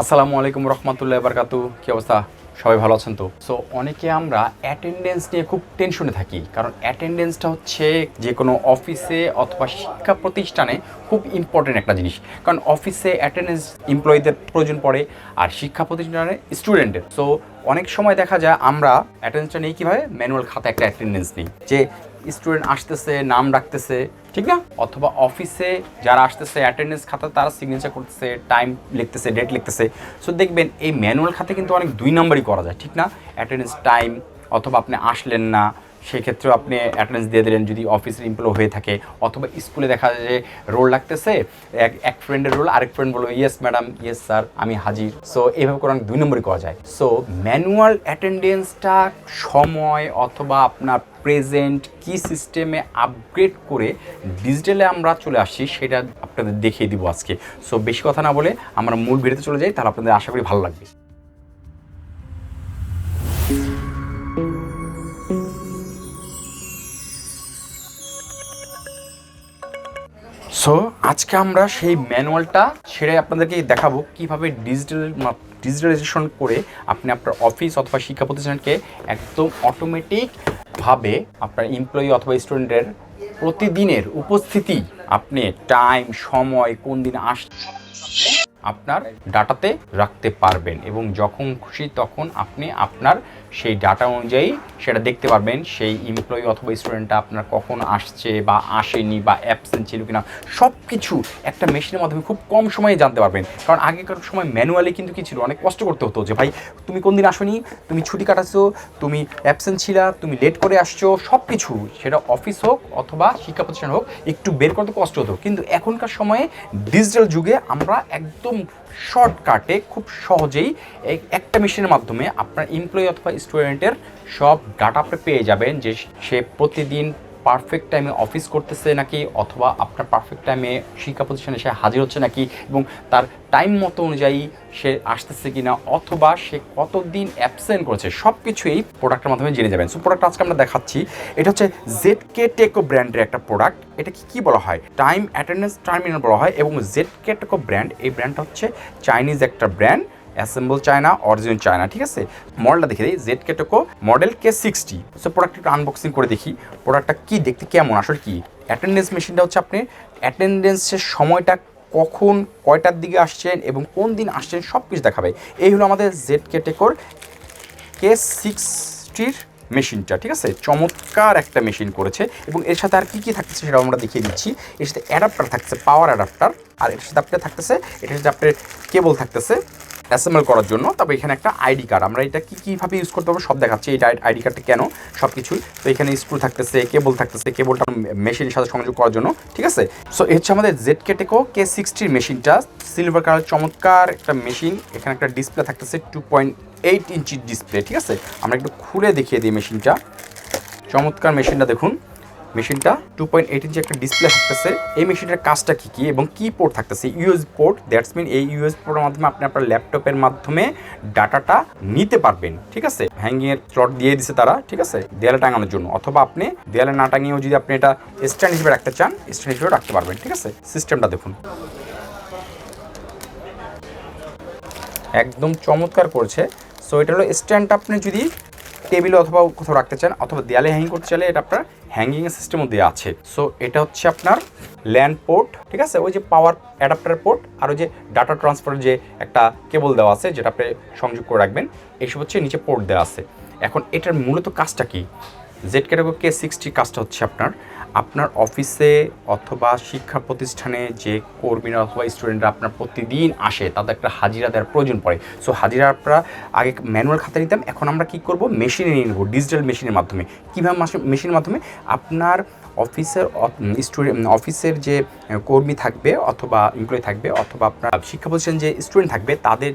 আসসালামু আলাইকুম রহমতুল্লাহি বারাকাতু। কি অবস্থা? সবাই ভালো আছেন তো? সো অনেকে আমরা অ্যাটেন্ডেন্স নিয়ে খুব টেনশনে থাকি, কারণ অ্যাটেন্ডেন্সটা হচ্ছে যে কোনো অফিসে অথবা শিক্ষা প্রতিষ্ঠানে খুব ইম্পর্টেন্ট একটা জিনিস। কারণ অফিসে অ্যাটেন্ডেন্স এমপ্লয়ীদের প্রয়োজন পড়ে, আর শিক্ষা প্রতিষ্ঠানে স্টুডেন্টের। সো অনেক সময় দেখা যায় আমরা অ্যাটেন্ডেন্সটা নিই কীভাবে, ম্যানুয়াল খাতা একটা অ্যাটেন্ডেন্স নিই, যে স্টুডেন্ট আসতেছে, নাম ডাকতেছে, ঠিক না? অথবা অফিসে যারা আসতেছে অ্যাটেন্ডেন্স খাতা তারা সিগনেচার করতেছে, টাইম লিখতেছে, ডেট লিখতেছে। সো দেখবেন এই ম্যানুয়াল খাতে কিন্তু অনেক 2 নম্বরই করা যায়, ঠিক না? অ্যাটেন্ডেন্স টাইম, অথবা আপনি আসলেন না সেক্ষেত্রেও আপনি অ্যাটেন্ডেন্স দিয়ে দিলেন যদি অফিসের এমপ্লয় হয়ে থাকে, অথবা স্কুলে দেখা যায় যে রোল লাগতেছে, এক ফ্রেন্ডের রোল, আরেক ফ্রেন্ড বলবো ইয়েস ম্যাডাম, ইয়েস স্যার, আমি হাজির। সো এইভাবে করে অনেক 2 নম্বরই করা যায়। সো ম্যানুয়াল অ্যাটেন্ডেন্সটা সময় অথবা আপনার প্রেজেন্ট কি সিস্টেমে আপগ্রেড করে ডিজিটালে আমরা চলে আসছি সেটা আপনাদের দেখিয়ে দিব আজকে। সো বেশি কথা না বলে আমরা মূল ভিডিওতে চলে যাই, তাহলে আপনাদের আশা করি ভালো লাগবে। সো আজকে আমরা সেই ম্যানুয়ালটা ছেড়ে আপনাদেরকে দেখাবো কীভাবে ডিজিটালাইজেশন করে আপনি আপনার অফিস অথবা শিক্ষা প্রতিষ্ঠানকে একদম অটোমেটিকভাবে আপনার এমপ্লয়ি অথবা স্টুডেন্টের প্রতিদিনের উপস্থিতি, আপনি টাইম, সময়, কোন দিন আপনার ডাটাতে রাখতে পারবেন, এবং যখন খুশি তখন আপনি আপনার সেই ডাটা অনুযায়ী সেটা দেখতে পারবেন সেই এমপ্লয়ি অথবা স্টুডেন্টটা আপনার কখন আসছে বা আসেনি বা অ্যাবসেন্ট ছিল কিনা, সব কিছু একটা মেশিনের মাধ্যমে খুব কম সময়ে জানতে পারবেন। কারণ আগেকার সময় ম্যানুয়ালি কিন্তু কী ছিল, অনেক কষ্ট করতে হতো, যে ভাই তুমি কোন দিন আসনি, তুমি ছুটি কাটাচ্ছো, তুমি অ্যাবসেন্ট ছিলা, তুমি লেট করে আসছো, সব কিছু সেটা অফিস হোক অথবা শিক্ষা প্রতিষ্ঠান হোক একটু বের করতে কষ্ট হতো। কিন্তু এখনকার সময়ে ডিজিটাল যুগে আমরা একদম শর্টকাটে খুব সহজেই একটা মেশিনের মাধ্যমে আপনার এমপ্লয়ি অথবা স্টুডেন্টের সব ডাটা আপনি পেয়ে যাবেন, যে সে প্রতিদিন পারফেক্ট টাইমে অফিস করতেছে নাকি, অথবা আপনার পারফেক্ট টাইমে শিক্ষা প্রতিষ্ঠানে সে হাজির হচ্ছে নাকি, এবং তার টাইম মতো অনুযায়ী সে আসতেছে কিনা, অথবা সে কতদিন অ্যাবসেন্ট করেছে, সব কিছু এই প্রোডাক্টের মাধ্যমে জেনে যাবেন। সো প্রোডাক্ট আজকে আমরা দেখাচ্ছি, এটা হচ্ছে ZKTeco ব্র্যান্ডের একটা প্রোডাক্ট। এটা কি বলা হয়, টাইম অ্যাটেন্ডেন্স টার্মিনাল বলা হয়, এবং ZKTeco ব্র্যান্ড, এই ব্র্যান্ডটা হচ্ছে চাইনিজ একটা brand, assemble China, original China, ঠিক আছে? মডেলটা দেখে দিই, ZKTeco মডেল K60। সো প্রোডাক্টটা একটু আনবক্সিং করে দেখি প্রোডাক্টটা কি দেখতে কেমন, আসলে কি অ্যাটেন্ডেন্স মেশিনটা হচ্ছে আপনি অ্যাটেন্ডেন্সের সময়টা কখন কয়টার দিকে আসছেন এবং কোন দিন আসছেন সব কিছু দেখাবে। এই হলো আমাদের ZKTeco K60 মেশিনটা, ঠিক আছে? চমৎকার একটা মেশিন করেছে, এবং এর সাথে আর কী থাকতেছে সেটাও আমরা দেখিয়ে দিচ্ছি। এর সাথে অ্যাডাপ্টার থাকছে, পাওয়ার অ্যাডাপ্টার, আর এর সাথে আপনার থাকতেছে, এটার সাথে আপনার কেবল থাকতেছে অ্যাসেম্বল করার জন্য। তবে এখানে একটা আইডি কার্ড, আমরা এটা কীভাবে ইউজ করতে পারবো সব দেখাচ্ছি। এই আইডি কার্ডটা কেন, সব কিছুই। তো এখানে স্ক্রু থাকতেছে, কেবল থাকতেছে, কেবলটা মেশিনের সাথে সংযোগ করার জন্য, ঠিক আছে? সো এই হচ্ছে আমাদের ZKTeco K60 মেশিনটা, সিলভার কালার চমৎকার একটা মেশিন। এখানে একটা ডিসপ্লে থাকতেছে 2.8 ইঞ্চির ডিসপ্লে, ঠিক আছে? আমরা একটু খুলে দেখিয়ে দিই মেশিনটা। চমৎকার মেশিনটা দেখুন, মেশিনটা 2.8 ইঞ্চি একটা ডিসপ্লে থাকতেছে। এই মেশিনটার কাজটা কী এবং কি পোর্ট থাকতেছে, ইউএস পোর্ট। দ্যাটস মিন এই ইউএস পোর্টের মাধ্যমে আপনি আপনার ল্যাপটপের মাধ্যমে ডাটাটা নিতে পারবেন, ঠিক আছে? হ্যাঙ্গিংয়ের স্লট দিয়ে দিছে তারা, ঠিক আছে, দেয়ালে টাঙানোর জন্য, অথবা আপনি দেয়ালে না টাঙিয়েও যদি আপনি এটা স্ট্যান্ড হিসেবে রাখতে চান, স্ট্যান্ড হিসেবে রাখতে পারবেন, ঠিক আছে? সিস্টেমটা দেখুন, একদম চমৎকার করেছে। সো এটা হলো স্ট্যান্ড, আপনি যদি টেবিলে অথবা কোথাও রাখতে চান, অথবা দেয়ালে হ্যাঙ্গিং করতে চাইলে এটা আপনার হ্যাঙ্গিংয়ের সিস্টেমও দেওয়া আছে। সো এটা হচ্ছে আপনার ল্যান্ড পোর্ট, ঠিক আছে? ওই যে পাওয়ার অ্যাডাপ্টার পোর্ট, আর ওই যে ডাটা ট্রান্সফারের যে একটা কেবল দেওয়া আছে যেটা আপনি সংযোগ করে রাখবেন, এইসব হচ্ছে নিচে পোর্ট দেওয়া আছে। এখন এটার মূলত কাজটা কি, ZKTeco K60 কাজটা হচ্ছে আপনার অফিসে অথবা শিক্ষা প্রতিষ্ঠানে যে কর্মীরা অথবা স্টুডেন্টরা আপনার প্রতিদিন আসে, তাদের একটা হাজিরা দেওয়ার প্রয়োজন পড়ে। সো হাজিরা আপনারা আগে ম্যানুয়াল খাতা নিতাম, এখন আমরা কী করব, মেশিনে নিয়ে নেব, ডিজিটাল মেশিনের মাধ্যমে। কীভাবে মেশিনের মাধ্যমে আপনার অফিসের যে কর্মী থাকবে অথবা এমপ্লয়ি থাকবে, অথবা আপনার শিক্ষা প্রতিষ্ঠান যে স্টুডেন্ট থাকবে, তাদের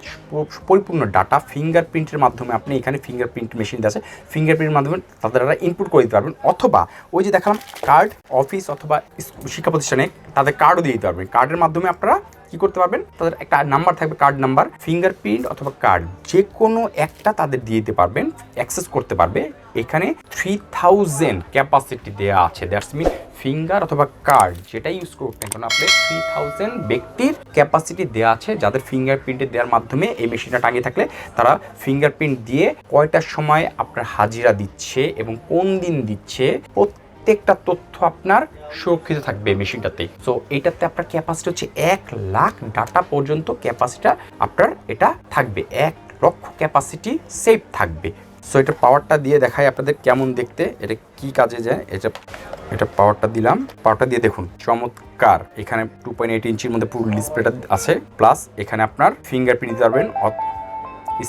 পরিপূর্ণ ডাটা ফিঙ্গারপ্রিন্টের মাধ্যমে, আপনি এখানে ফিঙ্গারপ্রিন্ট মেশিন আছে, ফিঙ্গারপ্রিন্টের মাধ্যমে তাদের ইনপুট করে দিতে পারবেন, অথবা ওই যে দেখালাম কার্ড, অফিস অথবা শিক্ষা প্রতিষ্ঠানে তাদের কার্ডও দিয়ে দিতে পারবেন। কার্ডের মাধ্যমে আপনারা কি করতে পারবেন, তাদের একটা নাম্বার থাকবে, কার্ড নাম্বার, ফিঙ্গারপ্রিন্ট অথবা কার্ড যে কোনো একটা তাদের দিয়ে দিতে পারবেন, অ্যাক্সেস করতে পারবে। এখানে 3000 ক্যাপাসিটি দেওয়া আছে, দ্যাটস মিন ফিঙ্গার অথবা কার্ড যেটাই ইউজ করবেন কারণ আপনার 3000 ব্যক্তির ক্যাপাসিটি দেওয়া আছে, যাদের ফিঙ্গারপ্রিন্টে দেওয়ার মাধ্যমে এই মেশিনটা টাঙিয়ে থাকলে তারা ফিঙ্গারপ্রিন্ট দিয়ে কয়টার সময় আপনার হাজিরা দিচ্ছে এবং কোন দিন দিচ্ছে প্রত্যেকটা তথ্য আপনার সুরক্ষিত থাকবে মেশিনটাতে। সো এইটাতে আপনার ক্যাপাসিটি হচ্ছে 1,00,000 ডাটা পর্যন্ত ক্যাপাসিটি আপনার এটা থাকবে, 1,00,000 ক্যাপাসিটি সেভ থাকবে। সো এটা পাওয়ারটা দিয়ে দেখাই আপনাদের কেমন দেখতে, এটা কি কাজে যায়। এটা পাওয়ারটা দিলাম, পাওয়ারটা দিয়ে দেখুন চমৎকার। এখানে 2.8 ইঞ্চির মধ্যে পুরো ডিসপ্লেটা আছে, প্লাস এখানে আপনার ফিঙ্গারপ্রিন্ট দিতে পারবেন,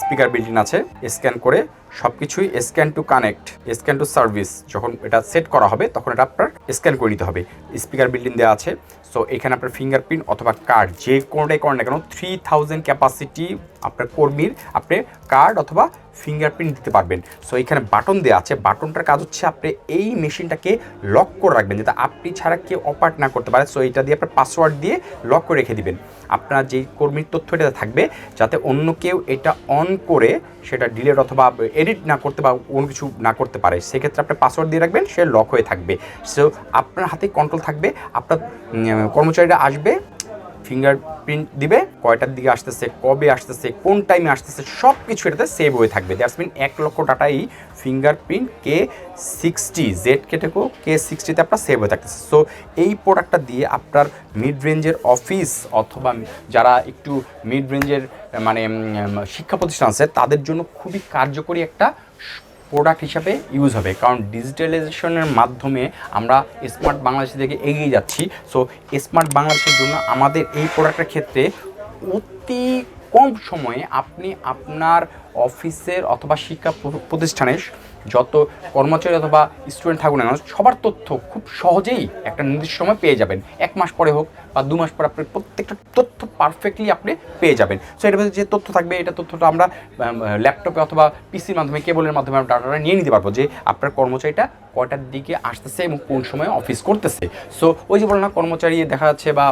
স্পিকার বিল্ট-ইন আছে, স্ক্যান করে সব কিছুই scan to connect, scan to service, যখন এটা সেট করা হবে তখন এটা আপনার স্ক্যান করে নিতে হবে। স্পিকার বিল্ট-ইন দেওয়া আছে। সো এখানে আপনার ফিঙ্গারপ্রিন্ট অথবা কার্ড যে কোনোটাই করেন না কেন 3000 ক্যাপাসিটি আপনার কর্মীর আপনি কার্ড অথবা ফিঙ্গারপ্রিন্ট দিতে পারবেন। সো এখানে বাটন দেওয়া আছে, বাটনটার কাজ হচ্ছে আপনি এই মেশিনটাকে লক করে রাখবেন যাতে আপনি ছাড়া কেউ অপারেট না করতে পারে। সো এটা দিয়ে আপনার পাসওয়ার্ড দিয়ে লক করে রেখে দিবেন, আপনার যেই কর্মীর তথ্য এটা থাকবে যাতে অন্য কেউ এটা অন করে সেটা ডিলিট অথবা এডিট না করতে বা কোনো কিছু না করতে পারে। সেক্ষেত্রে আপনি পাসওয়ার্ড দিয়ে রাখবেন, সে লক হয়ে থাকবে। সো আপনার হাতে কন্ট্রোল থাকবে, আপনার কর্মচারীরা আসবে, ফিঙ্গারপ্রিন্ট দিবে, কয়টার দিকে আসতেছে, কবে আসতেছে, কোন টাইমে আসতেছে, সব কিছু এটাতে সেভ হয়ে থাকবে। দ্যাটস মিন 1,00,000 ডাটাই ফিঙ্গারপ্রিন্ট K60 ZKTeco K60 আপনার সেভ হয়ে থাকতেছে। সো এই প্রোডাক্টটা দিয়ে আপনার মিড রেঞ্জের অফিস অথবা যারা একটু মিড রেঞ্জের মানে শিক্ষা প্রতিষ্ঠান আছে তাদের জন্য খুবই কার্যকরী একটা প্রোডাক্ট হিসাবে ইউজ হবে, কারণ ডিজিটালাইজেশনের মাধ্যমে আমরা স্মার্ট বাংলাদেশ থেকে এগিয়ে যাচ্ছি। সো স্মার্ট বাংলাদেশের জন্য আমাদের এই প্রোডাক্টের ক্ষেত্রে অতি কম সময়ে আপনি আপনার অফিসের অথবা শিক্ষা প্রতিষ্ঠানের যত কর্মচারী অথবা স্টুডেন্ট থাকুন না সবার তথ্য খুব সহজেই একটা নির্দিষ্ট সময় পেয়ে যাবেন। 1 মাস পরে হোক বা 2 মাস পরে আপনি প্রত্যেকটা তথ্য পারফেক্টলি আপনি পেয়ে যাবেন। সো এটার মধ্যে যে তথ্য থাকবে এটা তথ্যটা আমরা ল্যাপটপে অথবা পিসির মাধ্যমে কেবলের মাধ্যমে আমরা ডাটাটা নিয়ে নিতে পারবো যে আপনার কর্মচারীটা কয়টার দিকে আসতেছে এবং কোন সময় অফিস করতেছে। সো ওই যে বলো না কর্মচারী দেখা যাচ্ছে বা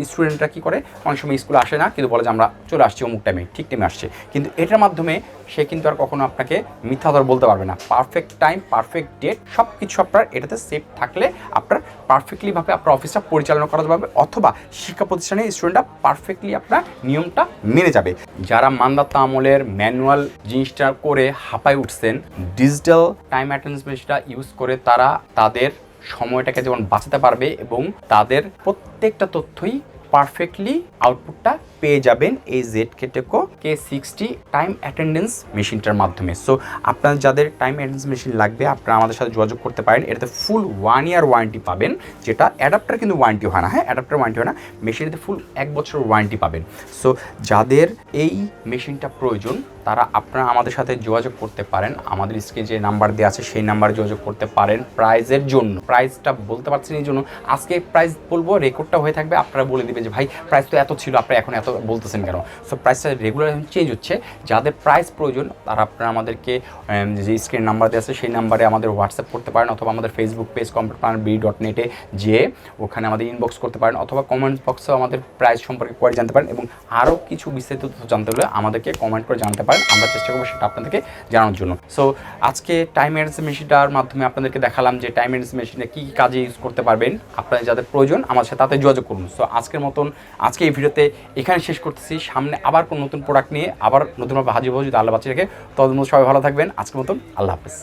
স্টুডেন্টরা কী করে অনেক সময় স্কুলে আসে না কিন্তু বলে যে আমরা চলে আসছি অমুক টাইমে, ঠিক টাইমে আসছে, কিন্তু এটার মাধ্যমে সে কিন্তু আর কখনো আপনাকে মিথ্যা কথা বলতে পারবে না। পারফেক্ট টাইম, পারফেক্ট ডেট সব কিছু আপনার এটাতে সেভ থাকলে আপনার পারফেক্টলিভাবে আপনার অফিসটা পরিচালনা করা যাবে অথবা শিক্ষা প্রতিষ্ঠানে স্টুডেন্টরা পারফেক্টলি আপনার নিয়মটা মেনে যাবে। যারা মান্দাতা আমলের ম্যানুয়াল জিনিসটা করে হাঁপায় উঠছেন, ডিজিটাল টাইম অ্যাটেন্ডেন্স মেশিনটা ইউজ করে তারা তাদের সময়টাকে যেমন বাঁচাতে পারবে এবং তাদের প্রত্যেকটা তথ্যই পারফেক্টলি আউটপুটটা পেয়ে যাবেন এই ZKTeco K60 টাইম অ্যাটেন্ডেন্স মেশিনটার মাধ্যমে। সো আপনার যাদের টাইম অ্যাটেন্ডেন্স মেশিন লাগবে আপনারা আমাদের সাথে যোগাযোগ করতে পারেন। এটাতে ফুল 1 ইয়ার ওয়ারেন্টি পাবেন, যেটা অ্যাডাপ্টার কিন্তু ওয়ারেন্টি হয় না, হ্যাঁ অ্যাডাপ্টার ওয়ারেন্টি হয় না, মেশিনটাতে ফুল 1 বছর ওয়ারেন্টি পাবেন। সো যাদের এই মেশিনটা প্রয়োজন তারা আপনারা আমাদের সাথে যোগাযোগ করতে পারেন, আমাদের স্ক্রিনে যে নাম্বার দেওয়া আছে সেই নাম্বারে যোগাযোগ করতে পারেন। প্রাইজের জন্য প্রাইসটা বলতে পারছেন এই জন্য আজকে প্রাইস বলবো, রেকর্ডটা হয়ে থাকবে, আপনারা বলে দেবেন যে ভাই প্রাইস তো এত ছিল আপনারা এখন এত বলতেছেন কেন। সো প্রাইসটা রেগুলার চেঞ্জ হচ্ছে, যাদের প্রাইস প্রয়োজন তারা আপনারা আমাদেরকে যে স্ক্রিন নাম্বার দেওয়া আছে সেই নাম্বারে আমাদের হোয়াটসঅ্যাপ করতে পারেন অথবা আমাদের ফেসবুক পেজ computerplanner.net যে ওখানে আমাদের ইনবক্স করতে পারেন অথবা কমেন্ট বক্সেও আমাদের প্রাইস সম্পর্কে কোয়ারি জানতে পারেন এবং আরও কিছু বিস্তারিত জানতে হলে আমাদেরকে কমেন্ট করে জানতে পারেন, আমরা চেষ্টা করবো সেটা আপনাদেরকে জানানোর জন্য। সো আজকে টাইম অ্যাটেন্ডেন্স মেশিনটার মাধ্যমে আপনাদেরকে দেখালাম যে টাইম অ্যাটেন্ডেন্স মেশিনে কী কী কাজে ইউজ করতে পারবেন, আপনাদের যাদের প্রয়োজন আমার সাথে তাতে যোগাযোগ করুন। সো আজকের মতন আজকে এই ভিডিওতে এখানে শেষ করতেছি, সামনে আবার কোনো নতুন প্রোডাক্ট নিয়ে আবার নতুনভাবে হাজির হবো যদি আল্লাহ বাঁচিয়ে রেখে। ততদিন সবাই ভালো থাকবেন, আজকের মতন আল্লাহ হাফেজ।